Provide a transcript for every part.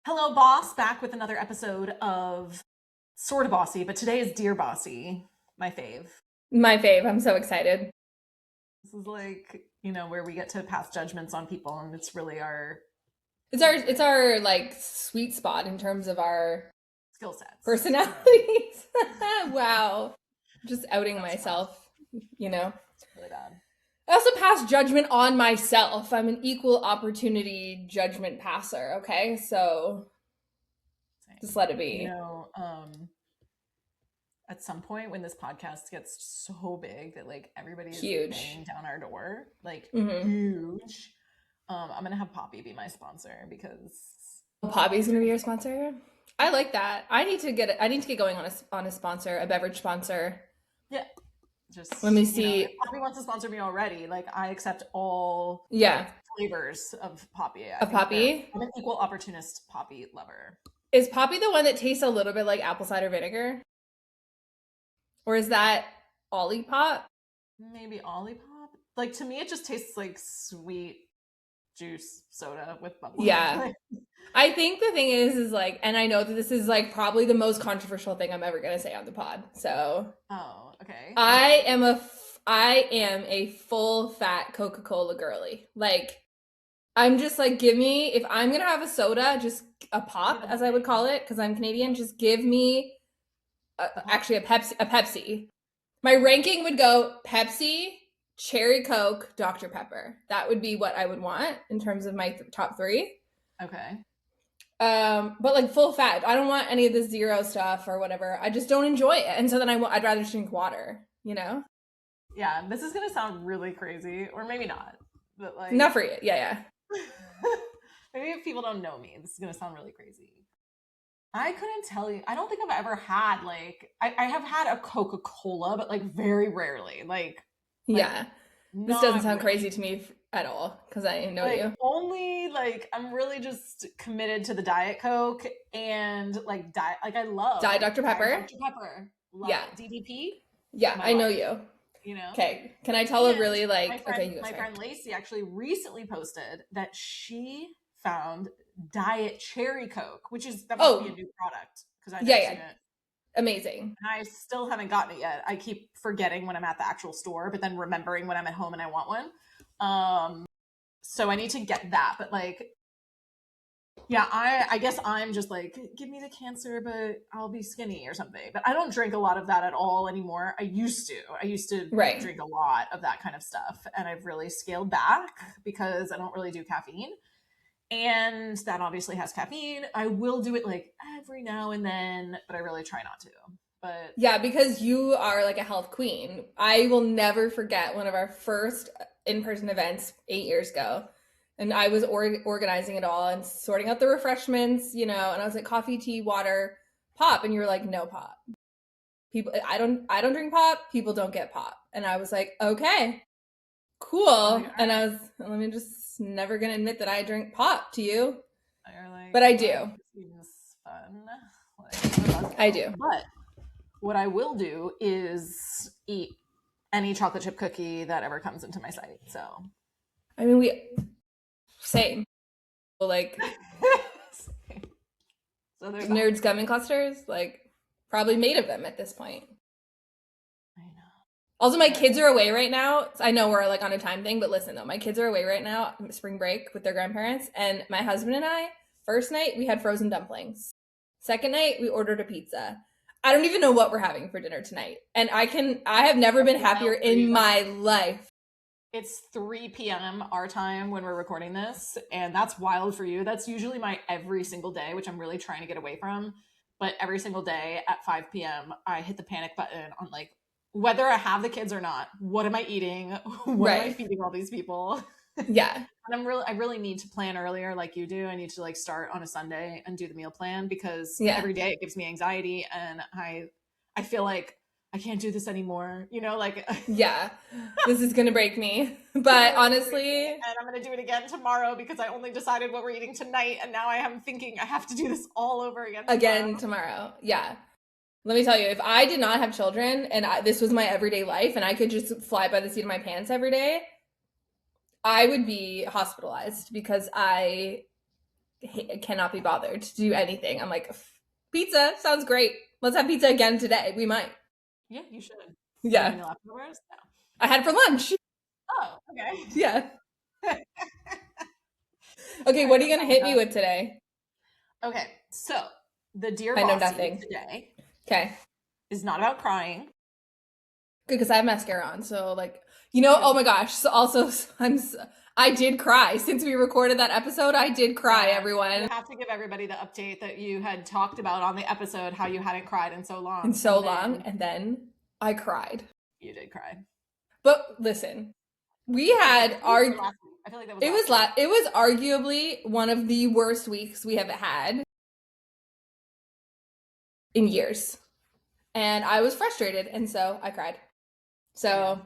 Hello, boss, back with another episode of Sorta Bossy, but today is Dear Bossy, my fave. My fave. I'm so excited. This is where we get to pass judgments on people, and it's really our It's our like sweet spot in terms of our skill sets. personalities. Wow. Just outing That's myself, you know. really bad. I also pass judgment on myself. I'm an equal opportunity judgment passer, okay? So Same. just let it be. At some point when this podcast gets so big that everybody is Huge. banging down our door, Mhm. huge, I'm gonna have Poppy be my sponsor because Poppy's gonna be your sponsor. I like that. I need to get going on a sponsor, a beverage sponsor. yeah. Just let me see. If Poppy wants to sponsor me already, I accept all flavors of Poppy. Poppy? I'm an equal opportunist Poppy lover. Is Poppy the one that tastes a little bit like apple cider vinegar? Or is that Olipop? Maybe Olipop. To me, it just tastes like sweet juice soda with bubbles. Yeah. I think the thing is and I know that this is probably the most controversial thing I'm ever going to say on the pod. So. Oh, okay. I am a full fat Coca-Cola girly. I'm just give me, if I'm going to have a soda, just a pop, as I would call it, because I'm Canadian, just give me actually a Pepsi. My ranking would go Pepsi, Cherry Coke, Dr. Pepper. That would be what I would want in terms of my top three. Okay. But full fat. I don't want any of the zero stuff or whatever. I just don't enjoy it. And so then I'd rather drink water, you know? Yeah, this is going to sound really crazy, or maybe not. But not for you. Yeah. Maybe if people don't know me, this is going to sound really crazy. I couldn't tell you. I don't think I've ever had I have had a Coca-Cola, but very rarely. Yeah. This doesn't sound crazy to me at all because I know you. Only I'm really just committed to the Diet Coke and diet. I love Diet Dr. Pepper. Diet Dr. Pepper. Love yeah. It. DDP. Yeah, I know you. You know. Okay. Can I tell a really my friend Lacey actually recently posted that she found Diet Cherry Coke, which is that must be a new product because I've never seen it. Amazing. And I still haven't gotten it yet. I keep forgetting when I'm at the actual store, but then remembering when I'm at home and I want one. So I need to get that. But yeah, I guess I'm just give me the cancer, but I'll be skinny or something. But I don't drink a lot of that at all anymore. I used to drink a lot of that kind of stuff. And I've really scaled back because I don't really do caffeine. And that obviously has caffeine. I will do it every now and then, but I really try not to. But yeah, because you are a health queen. I will never forget one of our first in-person events 8 years ago. And I was organizing it all and sorting out the refreshments, and I was like, coffee, tea, water, pop. And you were like, no pop. People, I don't drink pop. People don't get pop. And I was like, okay, cool. And I was, let me just never gonna admit that I drink pop to you, but I do. Seems fun. I do. But what I will do is eat any chocolate chip cookie that ever comes into my sight. So, I mean, same. Well, same. So Nerds gummy clusters, probably made of them at this point. Also, my kids are away right now. I know we're on a time thing, but listen though, my kids are away right now, spring break with their grandparents, and my husband and I, first night we had frozen dumplings. Second night we ordered a pizza. I don't even know what we're having for dinner tonight. And I have never been happier in my life. It's 3 p.m. our time when we're recording this, and that's wild for you. That's usually my every single day, which I'm really trying to get away from. But every single day at 5 p.m., I hit the panic button on whether I have the kids or not. What am I eating? What am I feeding all these people? Yeah. And I really need to plan earlier like you do. I need to start on a Sunday and do the meal plan because every day it gives me anxiety and I feel like I can't do this anymore. Yeah, this is going to break me. But honestly. And I'm going to do it again tomorrow because I only decided what we're eating tonight. And now I am thinking I have to do this all over again tomorrow. Yeah. Let me tell you, if I did not have children and this was my everyday life and I could just fly by the seat of my pants every day, I would be hospitalized because I cannot be bothered to do anything. I'm like, pizza sounds great. Let's have pizza again today. We might. Yeah, you should. Do you have Yeah. any leftovers? No. I had for lunch. Oh, okay. Yeah. Okay, what are you going to hit me with today? Okay, so the Dear I know Bossy nothing. today Okay. is not about crying. Good, because I have mascara on. So, like, oh my gosh. So also, I did cry. Since we recorded that episode, I did cry, everyone. You have to give everybody the update that you had talked about on the episode, how you hadn't cried in so long. And then I cried. You did cry. But listen, we had I feel like that was it was arguably one of the worst weeks we have had in years. And I was frustrated, and so I cried. So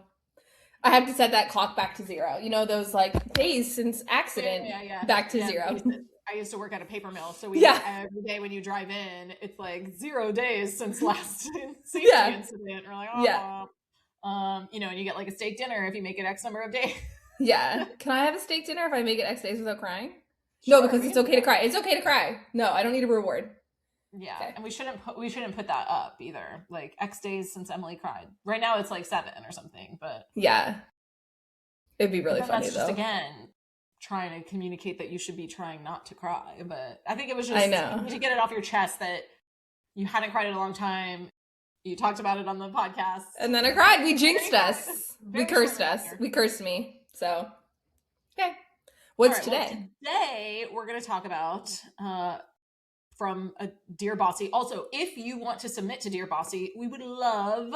I have to set that clock back to 0. Those like days since accident back to 0. I used to work at a paper mill, so every day when you drive in, it's like 0 days since last safety incident. We're like, and you get like a steak dinner if you make it X number of days. Yeah. Can I have a steak dinner if I make it X days without crying? Sure, no, because it's okay to cry. It's okay to cry. No, I don't need a reward. Yeah, okay. And we shouldn't put that up either. Like X days since Emily cried. Right now it's like 7 or something, but yeah, it'd be really funny that's though. Just again trying to communicate that you should be trying not to cry, but I think it was just I know. You need to get it off your chest that you hadn't cried in a long time. You talked about it on the podcast, and then I cried. We jinxed us. We cursed us. We cursed me. So okay, what's today? Well, today we're going to talk about from a Dear Bossy. Also, if you want to submit to Dear Bossy, we would love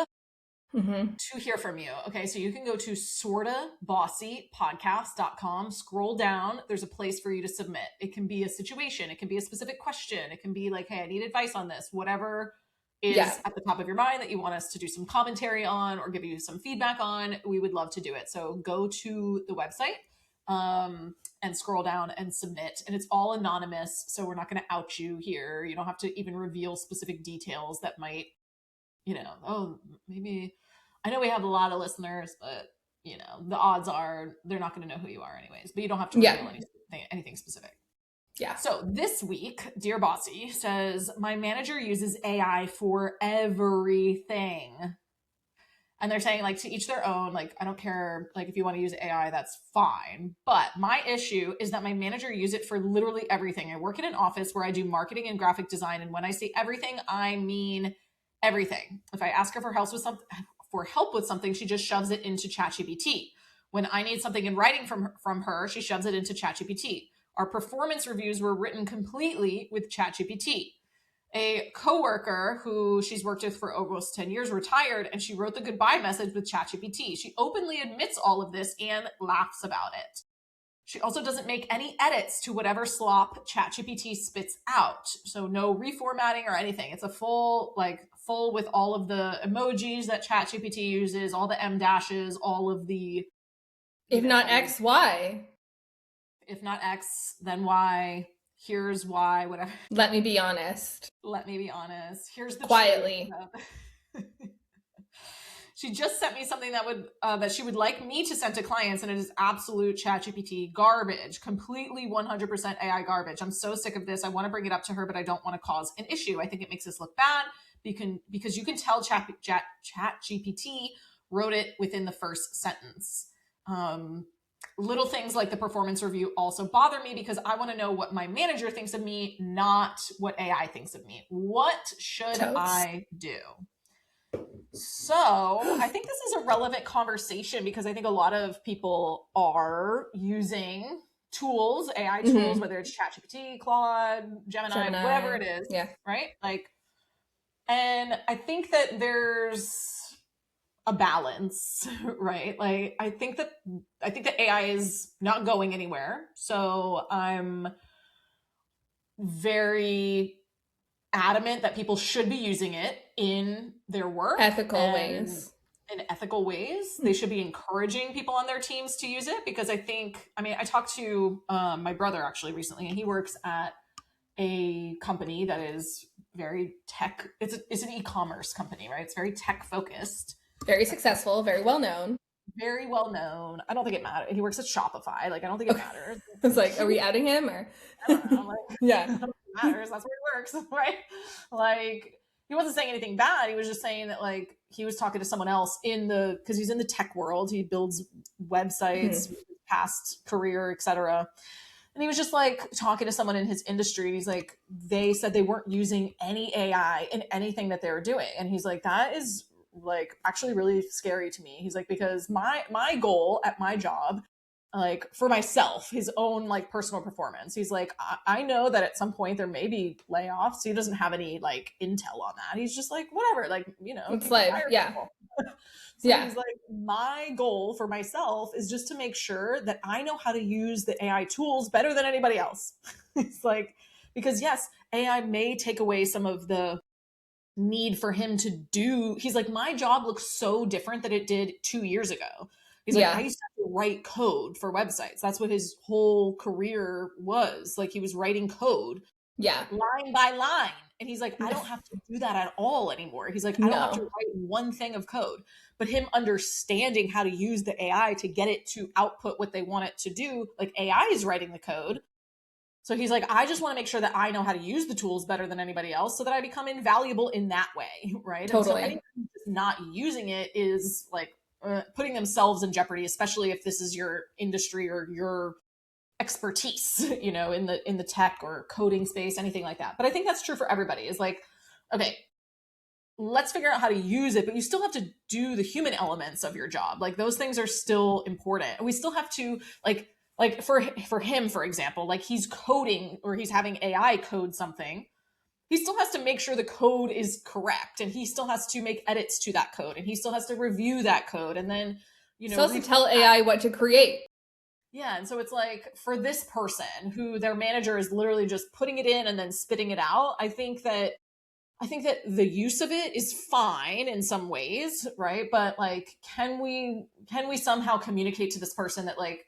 to hear from you. Okay, so you can go to sortabossypodcast.com, scroll down. There's a place for you to submit. It can be a situation. It can be a specific question. It can be like, hey, I need advice on this. Whatever is at the top of your mind that you want us to do some commentary on or give you some feedback on, we would love to do it. So go to the website and scroll down and submit. And it's all anonymous, so we're not going to out you here. You don't have to even reveal specific details that might, maybe, I know we have a lot of listeners, but, the odds are they're not going to know who you are anyways. But you don't have to reveal anything specific. Yeah. So this week, Dear Bossy says, my manager uses AI for everything. And they're saying, like, to each their own, like, I don't care, like, if you want to use AI, that's fine. But my issue is that my manager uses it for literally everything. I work in an office where I do marketing and graphic design. And when I say everything, I mean everything. If I ask her for help with something, she just shoves it into ChatGPT. When I need something in writing from her, she shoves it into ChatGPT. Our performance reviews were written completely with ChatGPT. A coworker who she's worked with for almost 10 years retired, and she wrote the goodbye message with ChatGPT. She openly admits all of this and laughs about it. She also doesn't make any edits to whatever slop ChatGPT spits out. So no reformatting or anything. It's a full with all of the emojis that ChatGPT uses, all the M dashes, all of the... If not X, Y. If not X, then Y. Here's why, whatever. Let me be honest. Here's the quietly. She just sent me something that she would like me to send to clients, and it is absolute ChatGPT garbage, completely 100% AI garbage. I'm so sick of this. I want to bring it up to her, but I don't want to cause an issue. I think it makes us look bad because you can tell ChatGPT wrote it within the first sentence. Little things like the performance review also bother me because I want to know what my manager thinks of me, not what AI thinks of me. What should I do? So I think this is a relevant conversation because I think a lot of people are using tools, AI tools, whether it's ChatGPT, Claude, Gemini, whatever it is, right? And I think that there's a balance, right? Like I think that AI is not going anywhere. So I'm very adamant that people should be using it in their work. Ethical ways. In ethical ways. They should be encouraging people on their teams to use it because I talked to my brother actually recently, and he works at a company that is very tech. It's an e-commerce company, right? It's very tech focused. Very successful, very well known. very well known. I don't think it matters. He works at Shopify. Like, I don't think it matters. It's like, are we adding him or? I don't know. Like, Yeah. I don't think it matters. That's where he works, right? Like, he wasn't saying anything bad. He was just saying that, like, he was talking to someone else because he's in the tech world. He builds websites, past career, etc. And he was just like talking to someone in his industry, and he's like, they said they weren't using any AI in anything that they were doing. And he's like, that is like actually really scary to me. He's like, because my goal at my job, like for myself, his own like personal performance, he's like, I know that at some point there may be layoffs. He doesn't have any like intel on that. He's just like, whatever, like, you know, it's like, yeah. So he's like, my goal for myself is just to make sure that I know how to use the AI tools better than anybody else. It's like, because yes, AI may take away some of the need for him to do. He's like, my job looks so different than it did 2 years ago. He's like, I used to have to write code for websites. That's what his whole career was. Like, he was writing code. Yeah. Line by line. And he's like, I don't have to do that at all anymore. He's like, I don't have to write one thing of code. But him understanding how to use the AI to get it to output what they want it to do, like AI is writing the code. So he's like, I just want to make sure that I know how to use the tools better than anybody else so that I become invaluable in that way, right? Totally. And so anyone who's not using it is like putting themselves in jeopardy, especially if this is your industry or your expertise, you know, in the tech or coding space, anything like that. But I think that's true for everybody. Is like, okay, let's figure out how to use it, but you still have to do the human elements of your job. Like, those things are still important. And we still have to like for him, for example, like he's coding or he's having AI code something. He still has to make sure the code is correct, and he still has to make edits to that code, and he still has to review that code, and then, you know, still has to tell AI what to create. Yeah. And so it's like, for this person who their manager is literally just putting it in and then spitting it out, I think that the use of it is fine in some ways, right? But like, can we somehow communicate to this person that, like,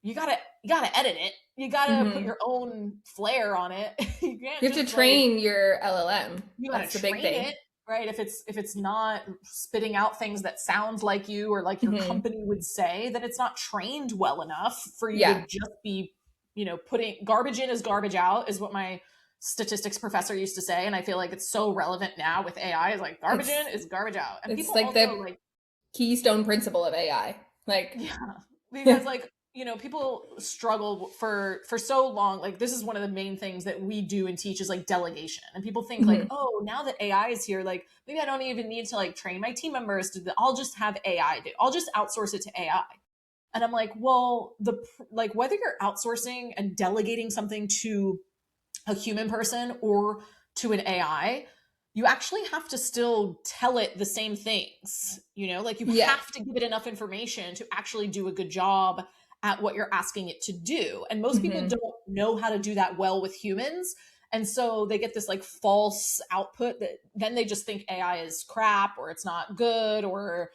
you gotta edit it, you gotta put your own flair on it. You have to train your LLM. That's the big thing. Right? If it's not spitting out things that sound like you or like your company would say, then it's not trained well enough for you to just be, you know, putting garbage in is garbage out, is what my statistics professor used to say. And I feel like it's so relevant now with AI, is like, garbage in is garbage out. And it's people like also, the like, keystone principle of AI. Like, yeah, because like, you know, people struggle for so long. Like, this is one of the main things that we do and teach is like delegation. And people think like, oh, now that AI is here, like maybe I don't even need to like train my team members to do that. I'll just have AI do. I'll just outsource it to AI. And I'm like, well, like whether you're outsourcing and delegating something to a human person or to an AI, you actually have to still tell it the same things. You know, like you have to give it enough information to actually do a good job at what you're asking it to do. And most people don't know how to do that well with humans. And so they get this like false output that then they just think AI is crap, or it's not good, or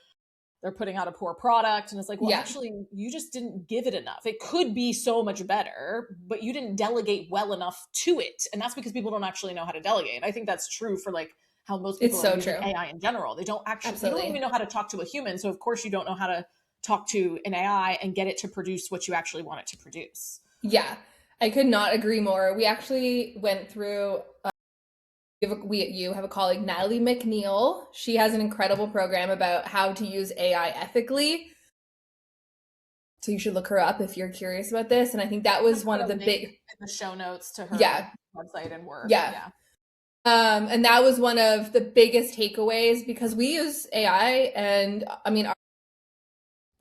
they're putting out a poor product. And it's like, well, actually, you just didn't give it enough. It could be so much better, but you didn't delegate well enough to it. And that's because people don't actually know how to delegate. I think that's true for like how most people are using AI in general. They don't actually, they don't even know how to talk to a human. So of course you don't know how to talk to an AI and get it to produce what you actually want it to produce. Yeah, I could not agree more. We actually went through, you have a colleague, Natalie McNeil. She has an incredible program about how to use AI ethically. So you should look her up if you're curious about this. And I think that was one of the big in the show notes to her website and work. Yeah. And that was one of the biggest takeaways, because we use AI, and I mean,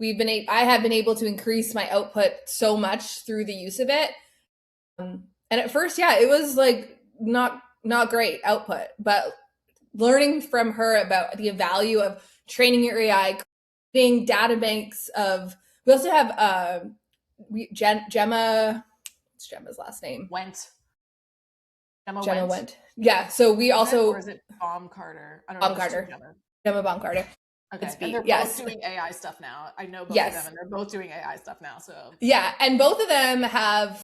I have been able to increase my output so much through the use of it. And at first, it was like not great output, but learning from her about the value of training your AI, creating data banks of, we also have Gemma, what's Gemma's last name? Gemma Went. Yeah. So we also, or is it Baumgartner? I don't know. Gemma Baumgartner. Okay. And they're both doing AI stuff now. I know both of them, and they're both doing AI stuff now. So and both of them have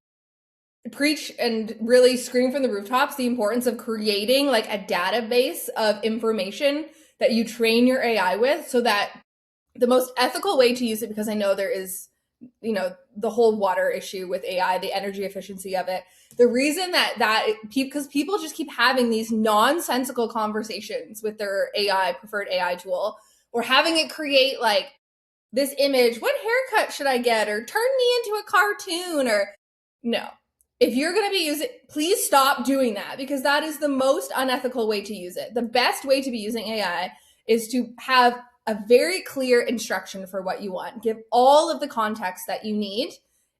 preached and really screamed from the rooftops the importance of creating like a database of information that you train your AI with, so that the most ethical way to use it, because I know there is, the whole water issue with AI, the energy efficiency of it. The reason because people just keep having these nonsensical conversations with their preferred AI tool, or having it create like this image, what haircut should I get, or turn me into a cartoon, or no. If you're going to be using, please stop doing that, because that is the most unethical way to use it. The best way to be using AI is to have a very clear instruction for what you want. Give all of the context that you need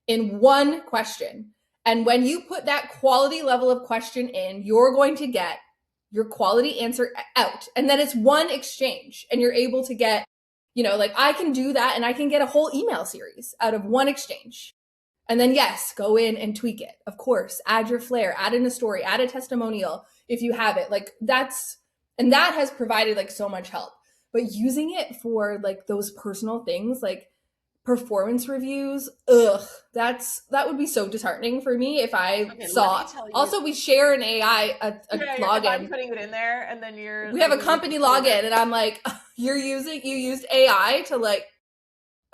in one question. And when you put that quality level of question in, you're going to get your quality answer out. And then it's one exchange, and you're able to get, like I can do that, and I can get a whole email series out of one exchange. And then, yes, go in and tweak it. Of course, add your flair, add in a story, add a testimonial if you have it. Like that has provided like so much help. But using it for like those personal things, like performance reviews, that would be so disheartening for me if I saw. Also, we share an AI login. I'm putting it in there, and then we have a company login, and I'm like, you used AI to like,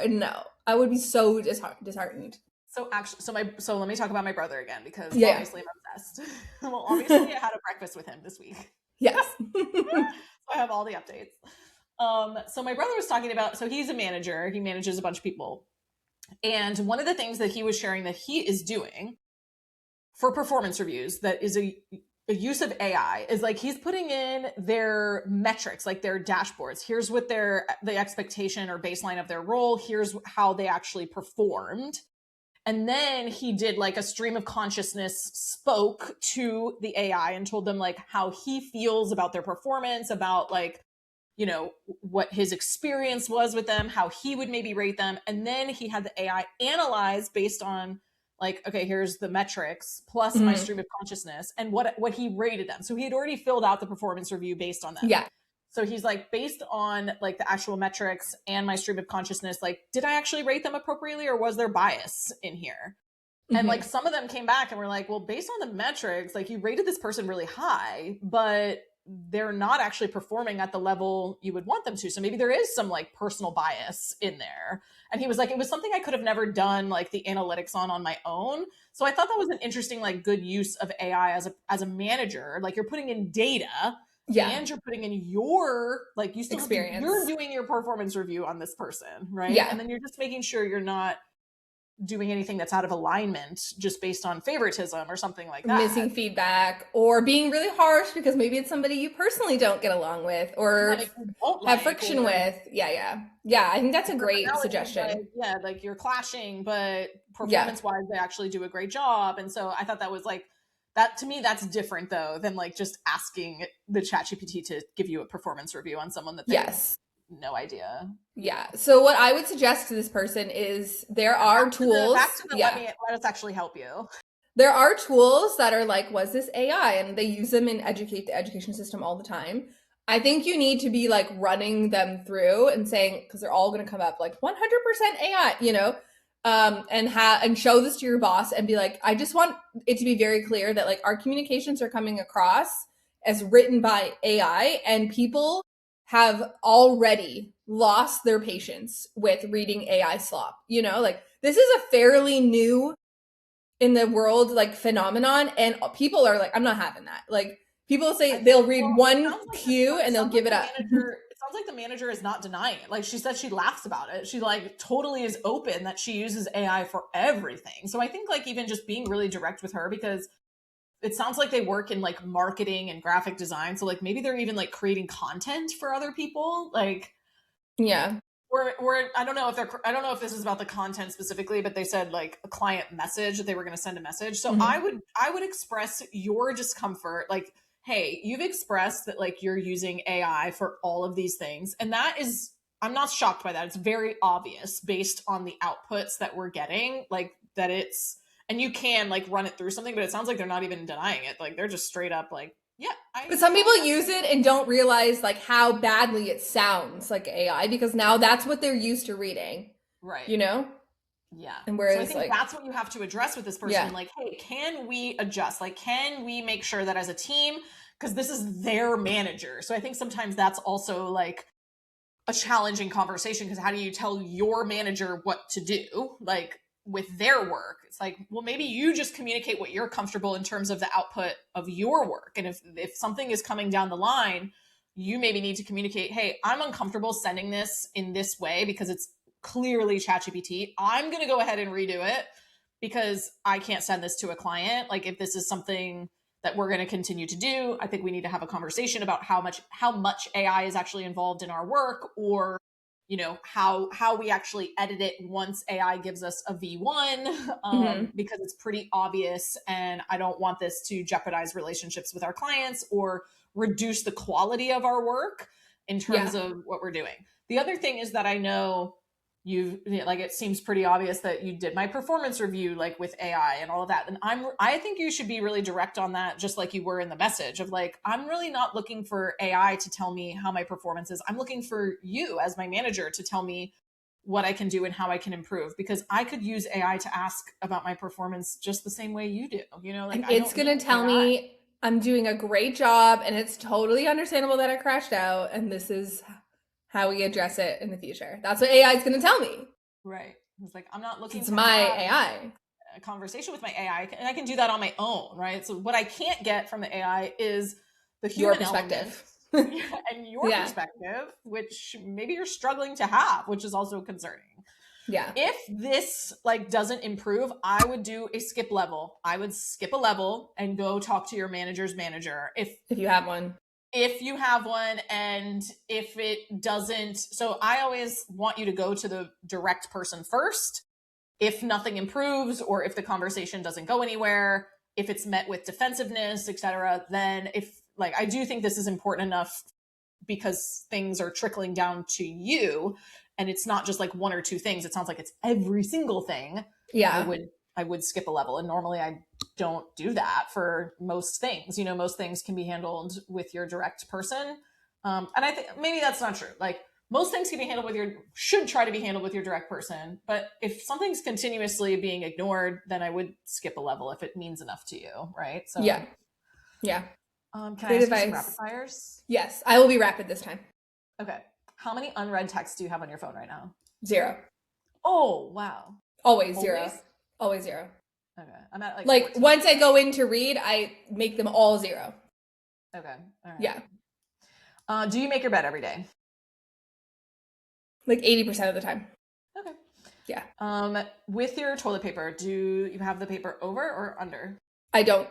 no, I would be so disheartened. So actually, so let me talk about my brother again, because obviously I'm obsessed. Well, obviously I had a breakfast with him this week. Yes. So I have all the updates. So my brother was talking about, so he's a manager, he manages a bunch of people. And one of the things that he was sharing that he is doing for performance reviews that is a use of AI is like he's putting in their metrics, like their dashboards. Here's what the expectation or baseline of their role. Here's how they actually performed. And then he did like a stream of consciousness, spoke to the AI and told them like how he feels about their performance, about like, what his experience was with them, how he would maybe rate them. And then he had the AI analyze based on like, okay, here's the metrics plus my stream of consciousness and what he rated them. So he had already filled out the performance review based on them. Yeah. So he's like, based on like the actual metrics and my stream of consciousness, like, did I actually rate them appropriately, or was there bias in here? And like some of them came back and were like, well, based on the metrics, like you rated this person really high, but they're not actually performing at the level you would want them to. So maybe there is some like personal bias in there. And he was like, it was something I could have never done like the analytics on my own. So I thought that was an interesting, like good use of AI as a manager. Like you're putting in data, and you're putting in your like you still experience. You're doing your performance review on this person, right? Yeah. And then you're just making sure you're not doing anything that's out of alignment just based on favoritism or something like that. Missing feedback, or being really harsh because maybe it's somebody you personally don't get along with or have friction with. Yeah. I think that's a great suggestion. Like, like you're clashing, but performance-wise, they actually do a great job. And so I thought that was like, that to me, that's different though than like just asking the ChatGPT to give you a performance review on someone that they no idea. Yeah. So what I would suggest to this person is there are tools. Let us actually help you. There are tools that are like, was this AI? And they use them in the education system all the time. I think you need to be like running them through and saying, because they're all going to come up like 100% AI, and show this to your boss and be like, I just want it to be very clear that like our communications are coming across as written by AI, and people have already lost their patience with reading AI slop. Like this is a fairly new in the world like phenomenon, and people are like, I'm not having that. Like people say they'll read one cue and they'll give it up. It sounds like the manager is not denying it. Like she said, she laughs about it. She like totally is open that she uses AI for everything. So I think like even just being really direct with her, because it sounds like they work in like marketing and graphic design. So like maybe they're even like creating content for other people. Like, or I don't know if this is about the content specifically, but they said like a client message that they were going to send a message. So I would express your discomfort. Like, hey, you've expressed that like you're using AI for all of these things. And that is, I'm not shocked by that. It's very obvious based on the outputs that we're getting, like that it's, and you can like run it through something, but it sounds like they're not even denying it. Like they're just straight up like, but some people use it and don't realize like how badly it sounds like AI, because now that's what they're used to reading. Right. Yeah. And whereas so I think like, that's what you have to address with this person. Like, hey, can we adjust? Like, can we make sure that as a team, because this is their manager. So I think sometimes that's also like a challenging conversation, because how do you tell your manager what to do, like with their work? It's like, well, maybe you just communicate what you're comfortable in terms of the output of your work. And if something is coming down the line, you maybe need to communicate, hey, I'm uncomfortable sending this in this way because it's clearly ChatGPT. I'm going to go ahead and redo it because I can't send this to a client. Like, if this is something that we're going to continue to do, I think we need to have a conversation about how much AI is actually involved in our work, or how we actually edit it once AI gives us a V1, because it's pretty obvious, and I don't want this to jeopardize relationships with our clients or reduce the quality of our work in terms of what we're doing. The other thing is that I know it seems pretty obvious that you did my performance review, like with AI and all of that. And I think you should be really direct on that, just like you were in the message of like, I'm really not looking for AI to tell me how my performance is. I'm looking for you as my manager to tell me what I can do and how I can improve, because I could use AI to ask about my performance just the same way you do. And it's going to tell me I'm doing a great job, and it's totally understandable that I crashed out, and this is how we address it in the future. That's what AI is going to tell me. Right. It's like, I'm not looking to my AI. A conversation with my AI, and I can do that on my own, right? So what I can't get from the AI is the human perspective. And your perspective, which maybe you're struggling to have, which is also concerning. Yeah. If this doesn't improve, I would do a skip level. I would skip a level and go talk to your manager's manager. If you have one. If you have one, and if it doesn't, so I always want you to go to the direct person first. If nothing improves, or if the conversation doesn't go anywhere, if it's met with defensiveness, etc., then I do think this is important enough because things are trickling down to you, and it's not just like one or two things. It sounds like it's every single thing. Yeah. I would skip a level, and normally I don't do that for most things. Most things can be handled with your direct person. And I think maybe that's not true. Like, most things can be handled should try to be handled with your direct person. But if something's continuously being ignored, then I would skip a level if it means enough to you, right? So yeah. Can I ask you some rapid fires? Yes, I will be rapid this time. Okay. How many unread texts do you have on your phone right now? 0. Oh, wow. Always 0. Always 0. Okay. I'm at like once I go in to read, I make them all 0. Okay. All right. Yeah. Do you make your bed every day? Like 80% of the time. Okay. Yeah. With your toilet paper, do you have the paper over or under? I don't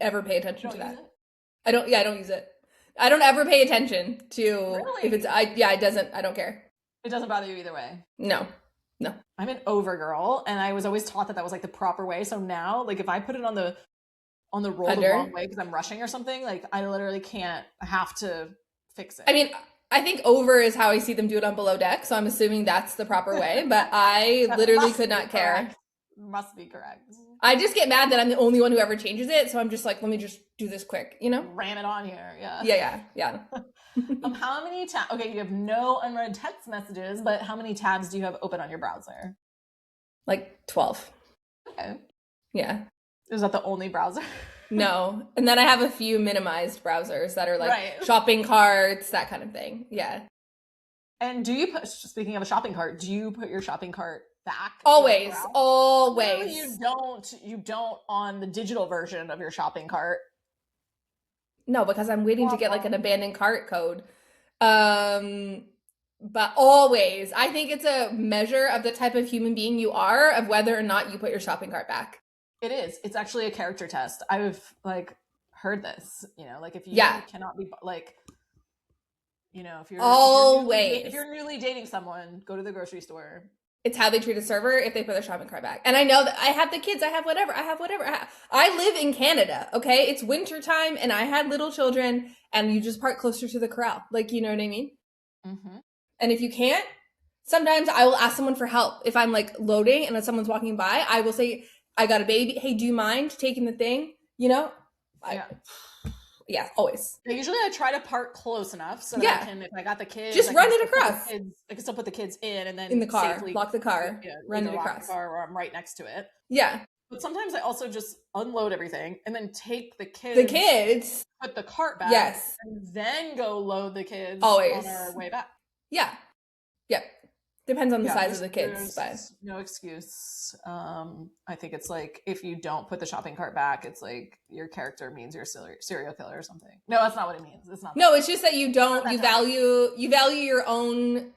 ever pay attention to that. I don't use it. I don't ever pay attention to really? If it's it doesn't, I don't care. It doesn't bother you either way. No. I'm an over girl, and I was always taught that was like the proper way. So now, like, if I put it on the roll the wrong way because I'm rushing or something, like, I literally can't. I have to fix it. I mean, I think over is how I see them do it on Below Deck, so I'm assuming that's the proper way, but I literally could not care. Must be correct. I just get mad that I'm the only one who ever changes it, so I'm just like, let me just do this quick, Ram it on here, yeah. Yeah. How many tabs? Okay, you have no unread text messages, but how many tabs do you have open on your browser? Like 12. Okay. Yeah. Is that the only browser? No. And then I have a few minimized browsers that are like shopping carts, that kind of thing. Yeah. And do you speaking of a shopping cart, do you put your shopping cart back? Always. No, you don't on the digital version of your shopping cart. No, because I'm waiting to get like an abandoned cart code. But always, I think it's a measure of the type of human being you are, of whether or not you put your shopping cart back. It is. It's actually a character test. I've heard this, like if you cannot be if you're always, if you're newly dating someone, go to the grocery store. It's how they treat a server if they put their shopping cart back. And I know that I have the kids, I have whatever. I live in Canada, okay? It's winter time, and I had little children, and you just park closer to the corral. Like, you know what I mean? Mm-hmm. And if you can't, sometimes I will ask someone for help. If I'm like loading and someone's walking by, I will say, I got a baby. Hey, do you mind taking the thing? Yeah, always. Usually I try to park close enough so that I can, if I got the kids, just run it across. I can still put the kids in, and then in the car, safely lock the car, run it across. The car, or I'm right next to it. Yeah. But sometimes I also just unload everything and then take the kids, put the cart back, yes, and then go load the kids always on our way back. Yeah. Yep. Depends on the size of the there's kids, but no excuse. I think it's like if you don't put the shopping cart back, it's like your character means you're a serial killer or something. No, that's not what it means. It's not. No, it's just that you value your own.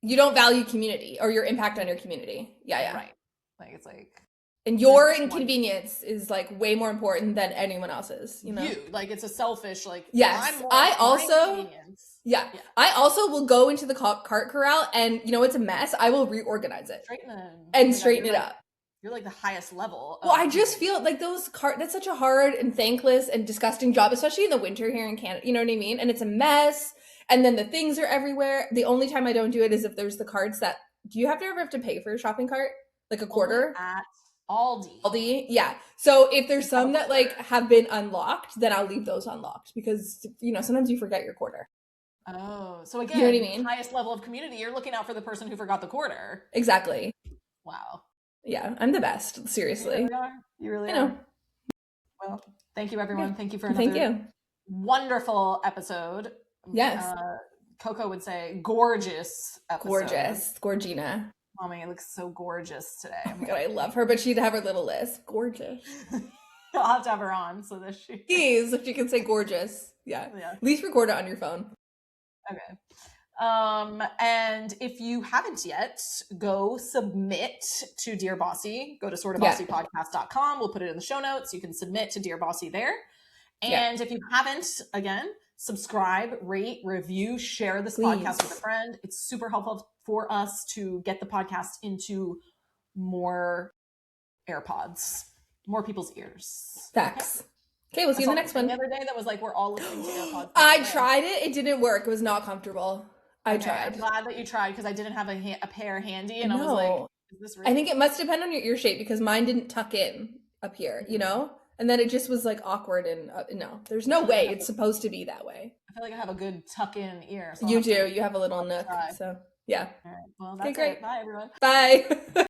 You don't value community or your impact on your community. Yeah. Right. Like it's like. And your inconvenience is like way more important than anyone else's, you know? Like it's a selfish, like, yes. I also will go into the cart corral and, you know, it's a mess. I will reorganize it. Straighten it up. You're like the highest level. Well, I just feel like that's such a hard and thankless and disgusting job, especially in the winter here in Canada. You know what I mean? And it's a mess. And then the things are everywhere. The only time I don't do it is if there's the carts that, do you ever have to pay for your shopping cart? Like a quarter? At Aldi. Yeah. So if there's some that like have been unlocked, then I'll leave those unlocked because, you know, sometimes you forget your quarter. Oh, so again, you know what I mean? Highest level of community, you're looking out for the person who forgot the quarter. Exactly. Wow. Yeah, I'm the best. Seriously. You really are. I know. Well, thank you, everyone. Yeah. Thank you for another wonderful episode. Yes. Coco would say gorgeous episode. Gorgeous. Gorgina. Mommy, it looks so gorgeous today. Oh my God, I love her, but she'd have her little list. Gorgeous. I'll have to have her on so that she... Please, if you can say gorgeous. Yeah. At least record it on your phone. Okay. And if you haven't yet, go submit to Dear Bossy. Go to sortabossypodcast.com. We'll put it in the show notes. You can submit to Dear Bossy there. And if you haven't, again, subscribe, rate, review, share this podcast with a friend. It's super helpful for us to get the podcast into more AirPods, more people's ears. Facts. Okay, we'll see you in the next one. The other day that was like, we're all listening to AirPods. I tried it. It didn't work. It was not comfortable. I tried. I'm glad that you tried because I didn't have a pair handy and I was like, is this real? I think it must depend on your ear shape because mine didn't tuck in up here, you know? And then it just was like awkward and no, there's no way it's supposed to be that way. I feel like I have a good tuck in ear. So you do. You have a little nook. So yeah. All right. Well, that's great. Bye, everyone. Bye.